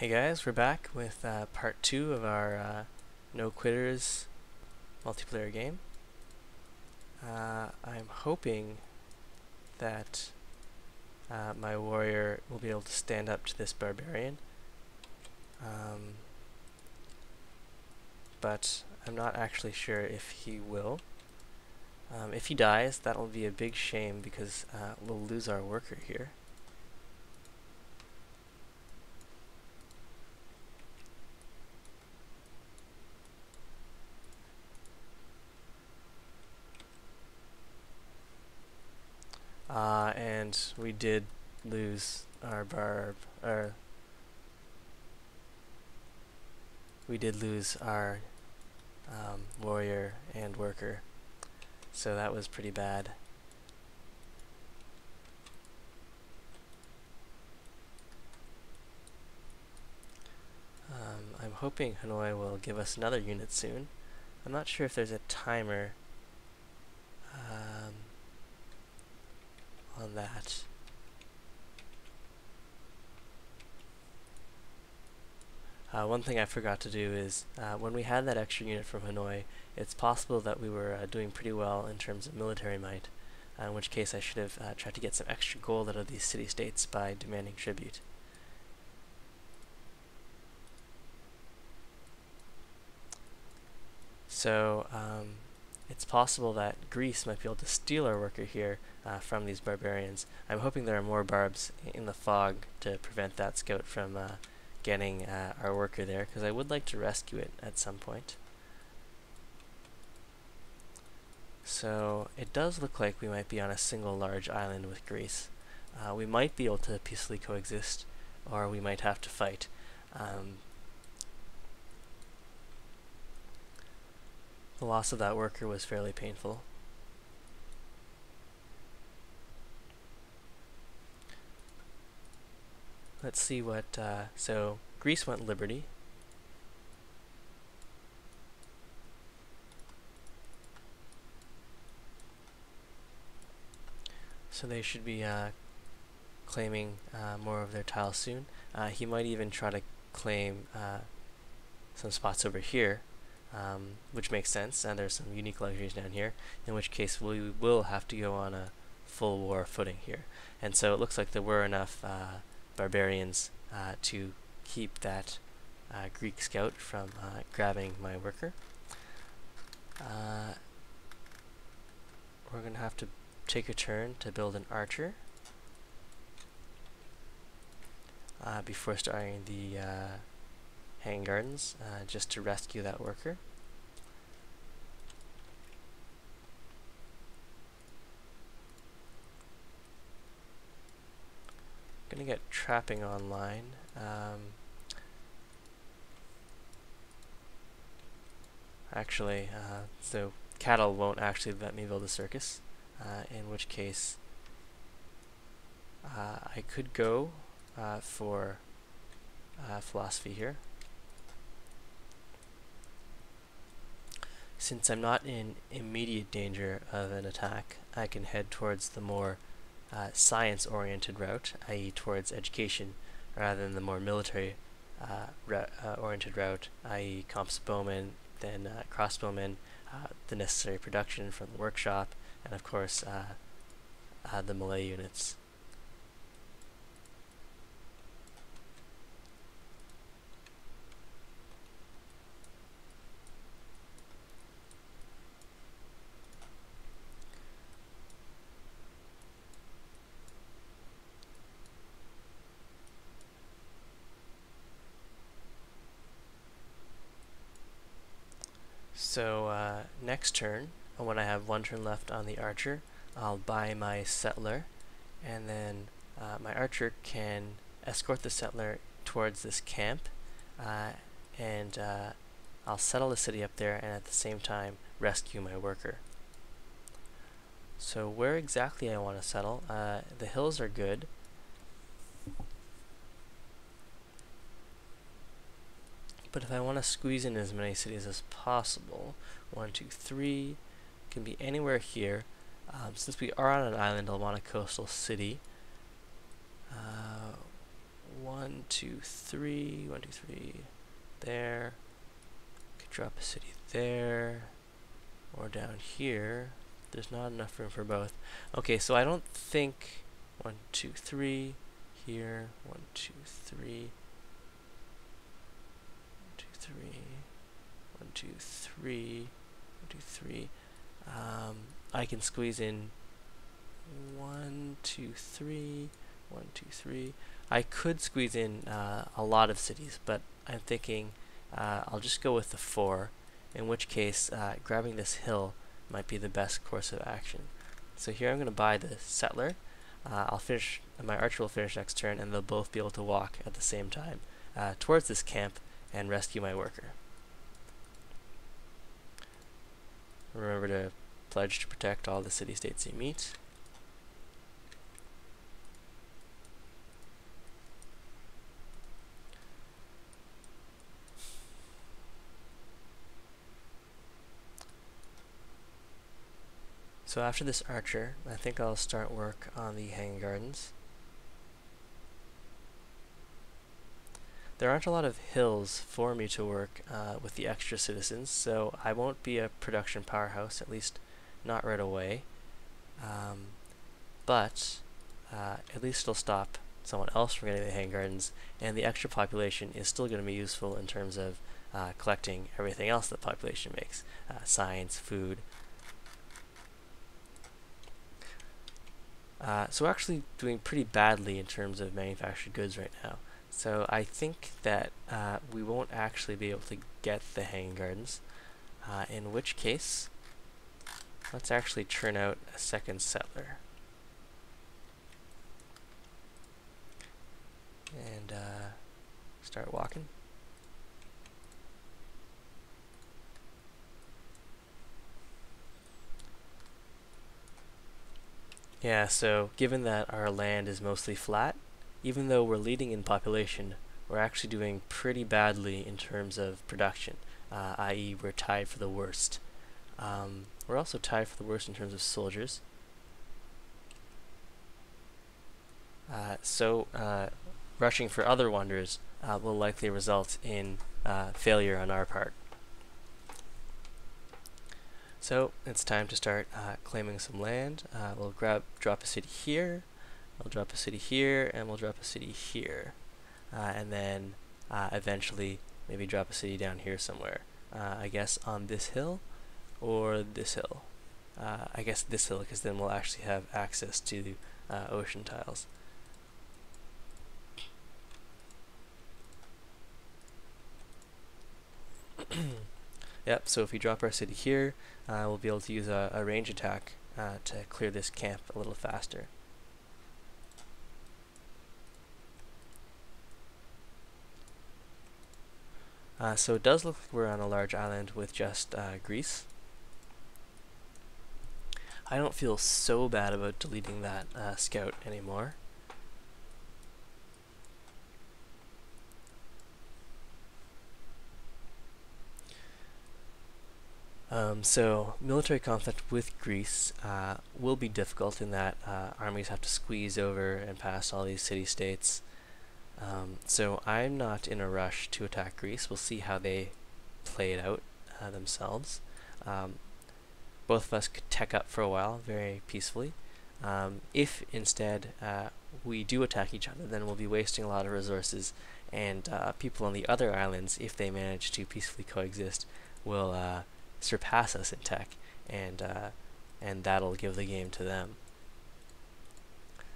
Hey guys, we're back with part 2 of our No Quitters multiplayer game. I'm hoping that my warrior will be able to stand up to this barbarian, but I'm not actually sure if he will. If he dies, that'll be a big shame because we'll lose our worker here. And we did lose our warrior and worker, so that was pretty bad. I'm hoping Hanoi will give us another unit soon. I'm not sure if there's a timer on that. One thing I forgot to do is, when we had that extra unit from Hanoi, it's possible that we were doing pretty well in terms of military might, in which case I should have tried to get some extra gold out of these city-states by demanding tribute. So, it's possible that Greece might be able to steal our worker here from these barbarians. I'm hoping there are more barbs in the fog to prevent that scout from getting our worker there, because I would like to rescue it at some point. So it does look like we might be on a single large island with Greece. We might be able to peacefully coexist, or we might have to fight. The loss of that worker was fairly painful. Let's see what, so Greece went Liberty. So they should be claiming more of their tiles soon. He might even try to claim some spots over here, which makes sense, and there's some unique luxuries down here, in which case we will have to go on a full war footing here. And so it looks like there were enough barbarians to keep that Greek scout from grabbing my worker. We're going to have to take a turn to build an archer before starting the hanging gardens, just to rescue that worker. Gonna get trapping online. Actually, so cattle won't actually let me build a circus, in which case I could go for philosophy here. Since I'm not in immediate danger of an attack, I can head towards the more science-oriented route, i.e. towards education, rather than the more military-oriented route, i.e. comps bowmen, then crossbowmen, the necessary production from the workshop, and of course the melee units. So next turn, when I have one turn left on the archer, I'll buy my settler, and then my archer can escort the settler towards this camp, and I'll settle the city up there and at the same time rescue my worker. So where exactly I want to settle, the hills are good. But if I want to squeeze in as many cities as possible, 1, 2, 3, can be anywhere here. Since we are on an island, I'll want a coastal city. 1, 1, 2, 3, 1, 2, 3, there. Could drop a city there, or down here. There's not enough room for both. Okay, so I don't think 1, 2, 3 here. 1, 2, 3. 1, 2, 3. 1, 2, 3. 1, 2, 3. I can squeeze in 1, 2, 3. 1, 2, 3. I could squeeze in a lot of cities, but I'm thinking I'll just go with the 4, in which case grabbing this hill might be the best course of action. So here I'm going to buy the settler. I'll finish, my archer will finish next turn, and they'll both be able to walk at the same time towards this camp and rescue my worker. Remember to pledge to protect all the city-states you meet. So after this archer, I think I'll start work on the hanging gardens. There aren't a lot of hills for me to work with the extra citizens, so I won't be a production powerhouse, at least not right away. But at least it'll stop someone else from getting the hanging gardens, and the extra population is still going to be useful in terms of collecting everything else that population makes, science, food. So we're actually doing pretty badly in terms of manufactured goods right now. So I think that we won't actually be able to get the hanging gardens, in which case, let's actually churn out a second settler. And start walking. Yeah, so given that our land is mostly flat, even though we're leading in population, we're actually doing pretty badly in terms of production, i.e. we're tied for the worst. We're also tied for the worst in terms of soldiers. So rushing for other wonders will likely result in failure on our part. So it's time to start claiming some land. We'll drop a city here, we'll drop a city here, and we'll drop a city here. And then eventually maybe drop a city down here somewhere. I guess on this hill or this hill. I guess this hill, because then we'll actually have access to ocean tiles. Yep, so if we drop our city here, we'll be able to use a range attack to clear this camp a little faster. So it does look like we're on a large island with just Greece. I don't feel so bad about deleting that scout anymore. So military conflict with Greece will be difficult in that armies have to squeeze over and pass all these city-states. So I'm not in a rush to attack Greece. We'll see how they play it out themselves. Both of us could tech up for a while very peacefully. If instead we do attack each other, then we'll be wasting a lot of resources, and people on the other islands, if they manage to peacefully coexist, will surpass us in tech, and that'll give the game to them.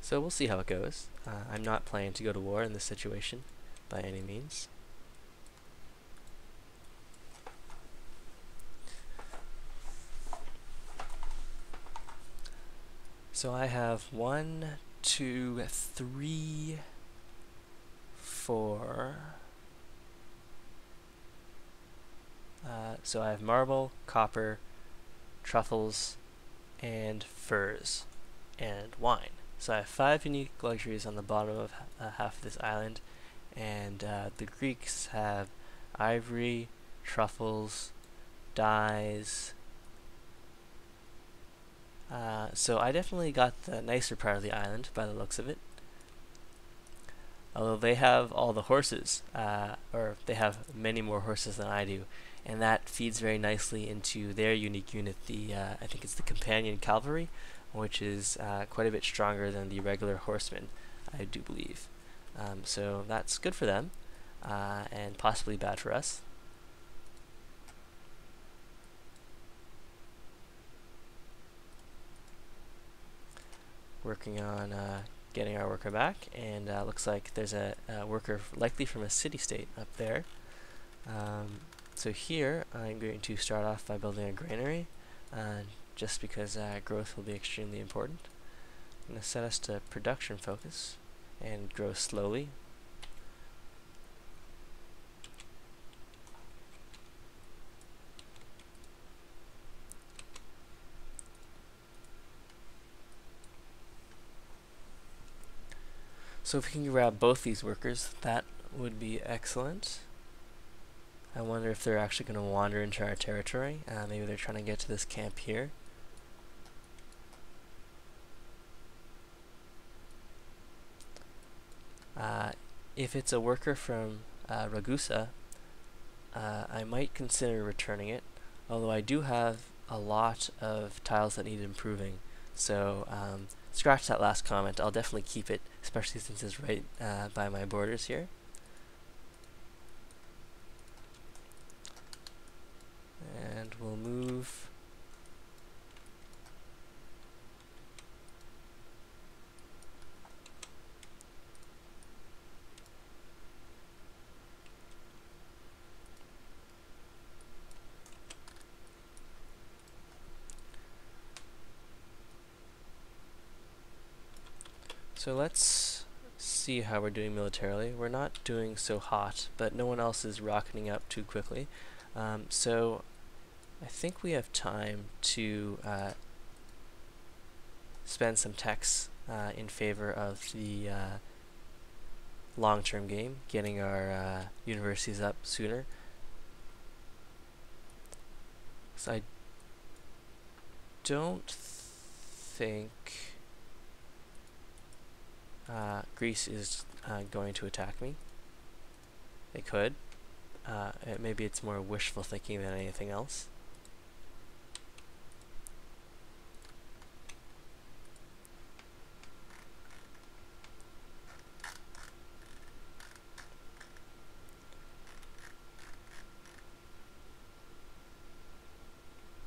So we'll see how it goes. I'm not planning to go to war in this situation by any means. So I have 1, 2, 3, 4. So I have marble, copper, truffles, and furs, and wine. So I have 5 unique luxuries on the bottom of half of this island, and the Greeks have ivory, truffles, dyes. So I definitely got the nicer part of the island by the looks of it. although they have all the horses, or they have many more horses than I do, and that feeds very nicely into their unique unit, the I think it's the Companion Cavalry, which is quite a bit stronger than the regular horsemen, I do believe. So that's good for them, and possibly bad for us. Working on getting our worker back, and looks like there's a worker likely from a city-state up there. So here I'm going to start off by building a granary, just because growth will be extremely important. I'm going to set us to production focus and grow slowly. So if we can grab both these workers, that would be excellent. I wonder if they're actually going to wander into our territory. Maybe they're trying to get to this camp here. If it's a worker from Ragusa, I might consider returning it, although I do have a lot of tiles that need improving. So scratch that last comment. I'll definitely keep it, especially since it's right by my borders here. And we'll move so let's see how we're doing militarily. We're not doing so hot, but no one else is rocketing up too quickly. So I think we have time to spend some techs in favor of the long-term game, getting our universities up sooner. So I don't think Greece is going to attack me. They could. Maybe it's more wishful thinking than anything else.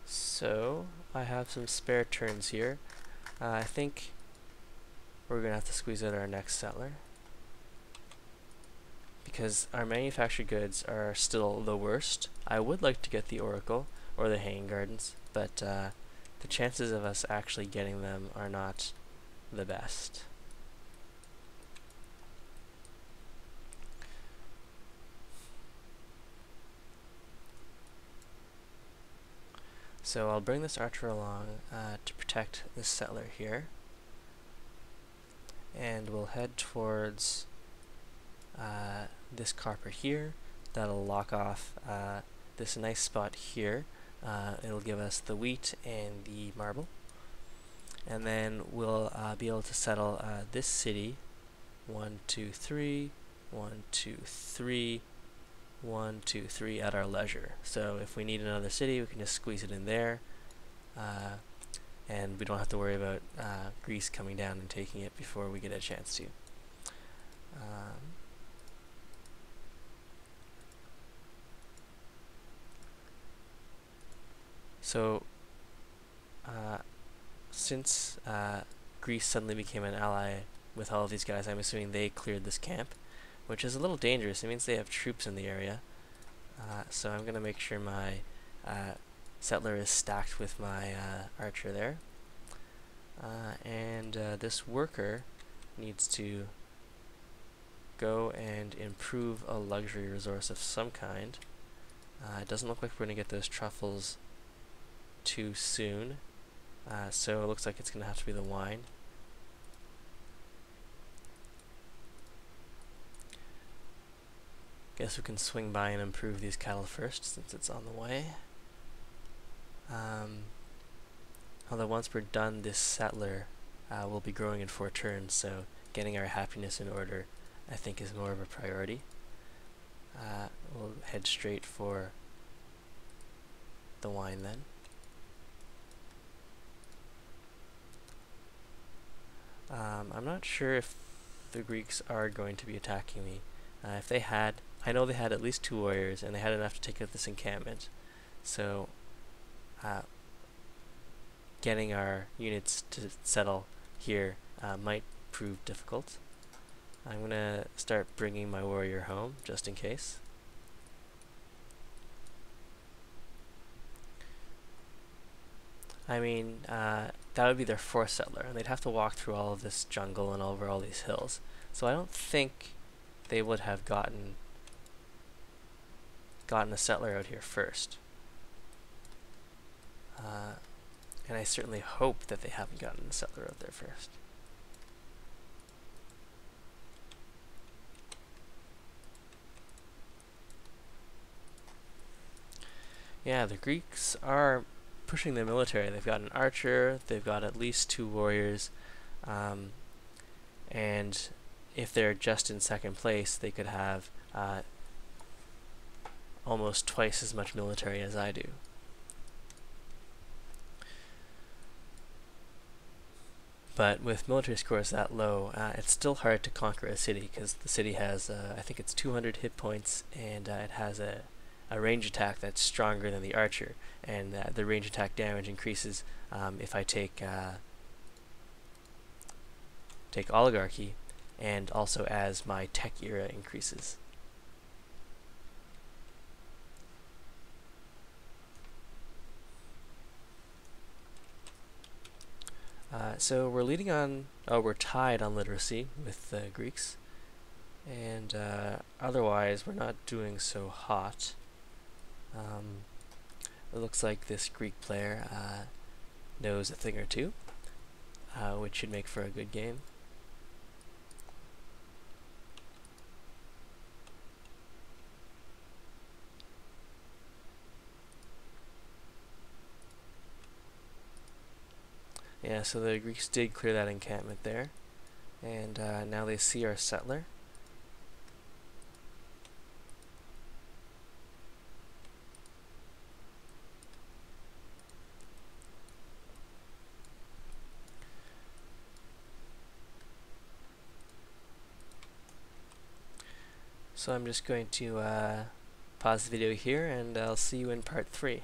So I have some spare turns here. I think we're going to have to squeeze out our next settler, because our manufactured goods are still the worst. I would like to get the Oracle or the Hanging Gardens, but the chances of us actually getting them are not the best. So I'll bring this archer along to protect this settler here, and we'll head towards this carper here. That'll lock off this nice spot here. It'll give us the wheat and the marble, and then we'll be able to settle this city. 1, 2, 3, 1, 2, 3, 1, 2, 3 at our leisure. So if we need another city, we can just squeeze it in there, and we don't have to worry about Greece coming down and taking it before we get a chance to. So since Greece suddenly became an ally with all of these guys, I'm assuming they cleared this camp, which is a little dangerous. It means they have troops in the area. So I'm going to make sure my settler is stacked with my archer there. And this worker needs to go and improve a luxury resource of some kind. It doesn't look like we're going to get those truffles too soon, so it looks like it's going to have to be the wine. Guess we can swing by and improve these cattle first, since it's on the way. Although once we're done, this settler will be growing in 4 turns, so getting our happiness in order I think is more of a priority. We'll head straight for the wine then. I'm not sure if the Greeks are going to be attacking me. If they had, I know they had at least 2 warriors, and they had enough to take out this encampment. So, getting our units to settle here might prove difficult. I'm going to start bringing my warrior home, just in case. I mean, that would be their 4th settler, and they'd have to walk through all of this jungle and over all these hills. So I don't think they would have gotten a settler out here first. And I certainly hope that they haven't gotten a settler out there first. Yeah, the Greeks are pushing their military. They've got an archer, they've got at least 2 warriors, and if they're just in 2nd place, they could have almost twice as much military as I do. But with military scores that low, it's still hard to conquer a city, because the city has, I think it's 200 hit points, and it has a range attack that's stronger than the archer, and the range attack damage increases if I take oligarchy, and also as my tech era increases. So we're leading on, we're tied on literacy with the Greeks, and otherwise we're not doing so hot. It looks like this Greek player knows a thing or two, which should make for a good game. Yeah, so the Greeks did clear that encampment there, and now they see our settler. So I'm just going to pause the video here, and I'll see you in part 3.